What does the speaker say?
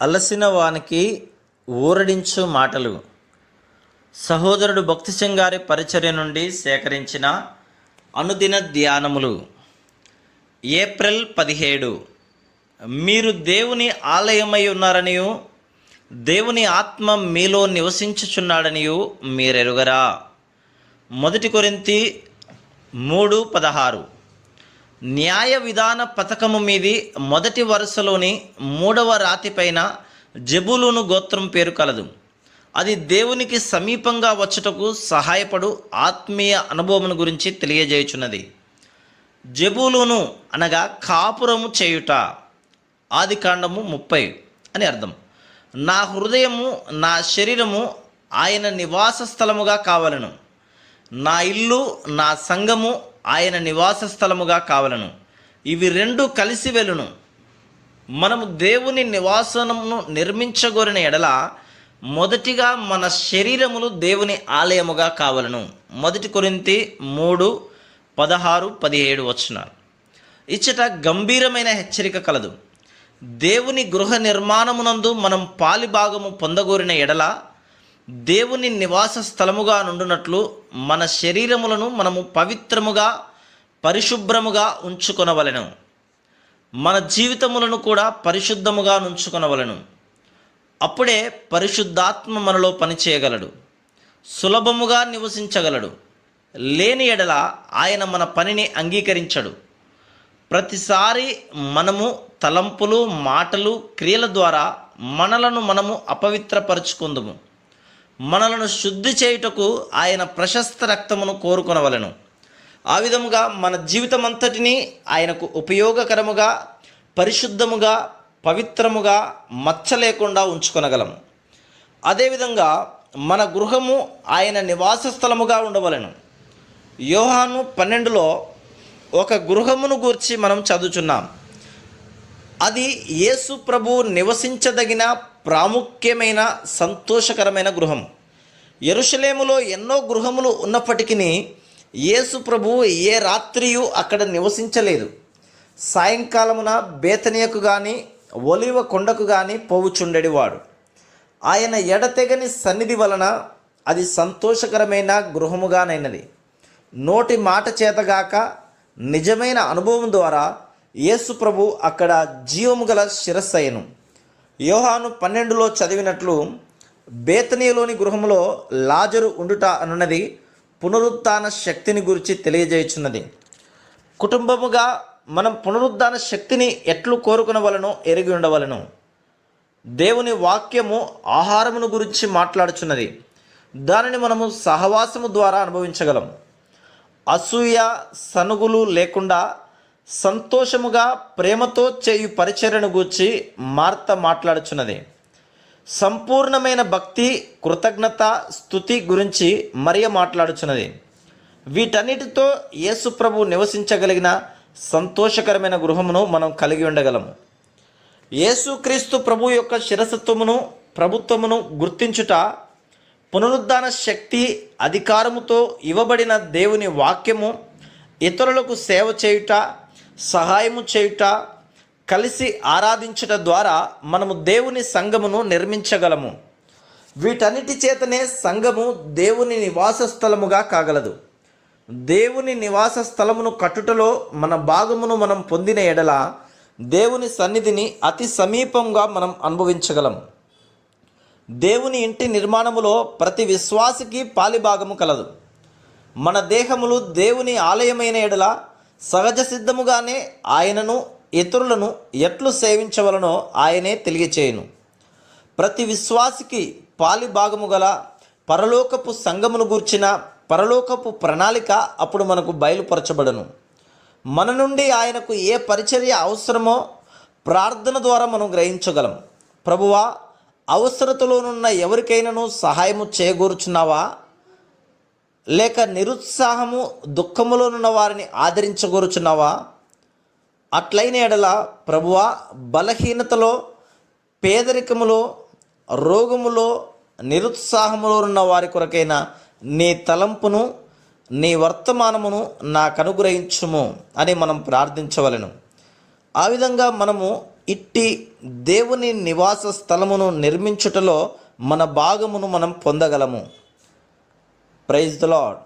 అలసిన వానికి ఊరడించు మాటలు. సహోదరుడు భక్తి సింగ్ గారి పరిచర్య నుండి సేకరించిన అనుదిన ధ్యానములు. ఏప్రిల్ 17. మీరు దేవుని ఆలయమై ఉన్నారనియు దేవుని ఆత్మ మీలో నివసించుచున్నాడనియు మీరెరుగరా. 1 కొరింథీ 3:16. న్యాయ విధాన పథకము మీది మొదటి వరుసలోని 3వ రాతిపైన జెబూలూను గోత్రం పేరు కలదు. అది దేవునికి సమీపంగా వచ్చుటకు సహాయపడు ఆత్మీయ అనుభవమును గురించి తెలియజేయుచున్నది. జెబూలూను అనగా కాపురము చేయుట. ఆదికాండము 30 అని అర్థం. నా హృదయము నా శరీరము ఆయన నివాస స్థలముగా కావలను. నా ఇల్లు నా సంఘము ఆయన నివాస స్థలముగా కావలను. ఇవి రెండు కలిసి వెలును. మనము దేవుని నివాసమును నిర్మించగోరిన ఎడల మొదటిగా మన శరీరములు దేవుని ఆలయముగా కావలను. 1 కొరింథీ 3:16-17 వచనాలు. ఇచ్చట గంభీరమైన హెచ్చరిక కలదు. దేవుని గృహ నిర్మాణమునందు మనం పాలిభాగము పొందగోరిన ఎడల దేవుని నివాస స్థలముగా నుండునట్లు మన శరీరములను మనము పవిత్రముగా పరిశుభ్రముగా ఉంచుకొనవలెను. మన జీవితములను కూడా పరిశుద్ధముగా ఉంచుకొనవలెను. అప్పుడే పరిశుద్ధాత్మ మనలో పనిచేయగలడు, సులభముగా నివసించగలడు. లేని ఎడల ఆయన మన పనిని అంగీకరించడు. ప్రతిసారి మనము తలంపులు మాటలు క్రియల ద్వారా మనలను మనము అపవిత్రపరుచుకుందుము. మనలను శుద్ధి చేయుటకు ఆయన ప్రశస్త రక్తమును కోరుకొనవలెను. ఆ విధముగా మన జీవితం అంతటినీ ఆయనకు ఉపయోగకరముగా పరిశుద్ధముగా పవిత్రముగా మచ్చ లేకుండా ఉంచుకొనగలము. అదేవిధంగా మన గృహము ఆయన నివాస స్థలముగా ఉండవలెను. యోహాను 12లో ఒక గృహమును గూర్చి మనం చదువుచున్నాం. అది యేసు ప్రభు నివసించదగిన ప్రాముఖ్యమైన సంతోషకరమైన గృహం. యెరూషలేములో ఎన్నో గృహములు ఉన్నప్పటికీ యేసు ప్రభు ఏ రాత్రియు అక్కడ నివసించలేదు. సాయంకాలమున బేతనియకు కానీ ఒలివ కొండకు కానీ పోవుచుండెడివాడు. ఆయన ఎడతెగని సన్నిధి వలన అది సంతోషకరమైన గృహముగానైనది. నోటి మాట చేతగాక నిజమైన అనుభవం ద్వారా యేసు ప్రభు అక్కడ జీవము గల శిరస్సయ్యను. యోహాను 12లో చదివినట్లు బేతనీయలోని గృహములో లాజరు ఉండుట అనున్నది పునరుత్థాన శక్తిని గురించి తెలియజేయుచున్నది. కుటుంబముగా మనం పునరుత్థాన శక్తిని ఎట్లు కోరుకునవలనో ఎరిగి ఉండవలను. దేవుని వాక్యము ఆహారమును గురించి మాట్లాడుచున్నది. దానిని మనము సహవాసము ద్వారా అనుభవించగలం. అసూయ సనుగులు లేకుండా సంతోషముగా ప్రేమతో చేయు పరిచర్యను గూర్చి మార్త మాట్లాడుచున్నది. సంపూర్ణమైన భక్తి కృతజ్ఞత స్తుతి గురించి మరియ మాట్లాడుచున్నది. వీటన్నిటితో యేసు ప్రభు నివసించగలిగిన సంతోషకరమైన గృహమును మనం కలిగి ఉండగలము. యేసుక్రీస్తు ప్రభు యొక్క శిరసత్వమును ప్రభుత్వమును గుర్తించుట, పునరుద్ధాన శక్తి అధికారముతో ఇవ్వబడిన దేవుని వాక్యము, ఇతరులకు సేవ చేయుట, సహాయము చేయుట, కలిసి ఆరాధించుట ద్వారా మనము దేవుని సంఘమును నిర్మించగలము. వీటన్నిటి చేతనే సంఘము దేవుని నివాస స్థలముగా కాగలదు. దేవుని నివాస స్థలమును కట్టుటలో మన భాగమును మనం పొందిన ఎడల దేవుని సన్నిధిని అతి సమీపంగా మనం అనుభవించగలము. దేవుని ఇంటి నిర్మాణములో ప్రతి విశ్వాసికి పాలిభాగము కలదు. మన దేహములు దేవుని ఆలయమైన ఎడల సహజ సిద్ధముగానే ఆయనను ఇతరులను ఎట్లు సేవించవలనో ఆయనే తెలియచేయును. ప్రతి విశ్వాసికి పాలిభాగము గల పరలోకపు సంఘమును గూర్చిన పరలోకపు ప్రణాళిక అప్పుడు మనకు బయలుపరచబడను. మన నుండి ఆయనకు ఏ పరిచర్య అవసరమో ప్రార్థన ద్వారా మనం గ్రహించగలం. ప్రభువా, అవసరతలోనున్న ఎవరికైనాను సహాయము చేయగోరుచున్నావా? లేక నిరుత్సాహము దుఃఖములోనున్న వారిని ఆదరించగోరుచున్నావా? అట్లైన ఎడల ప్రభువా, బలహీనతలో పేదరికములో రోగములో నిరుత్సాహములో ఉన్న వారి కొరకైన నీ తలంపును నీ వర్తమానమును నాకు అనుగ్రహించుము అని మనం ప్రార్థించవలెను. ఆ విధంగా మనము ఇట్టి దేవుని నివాస స్థలమును నిర్మించుటలో మన భాగమును మనం పొందగలము. Praise the lord.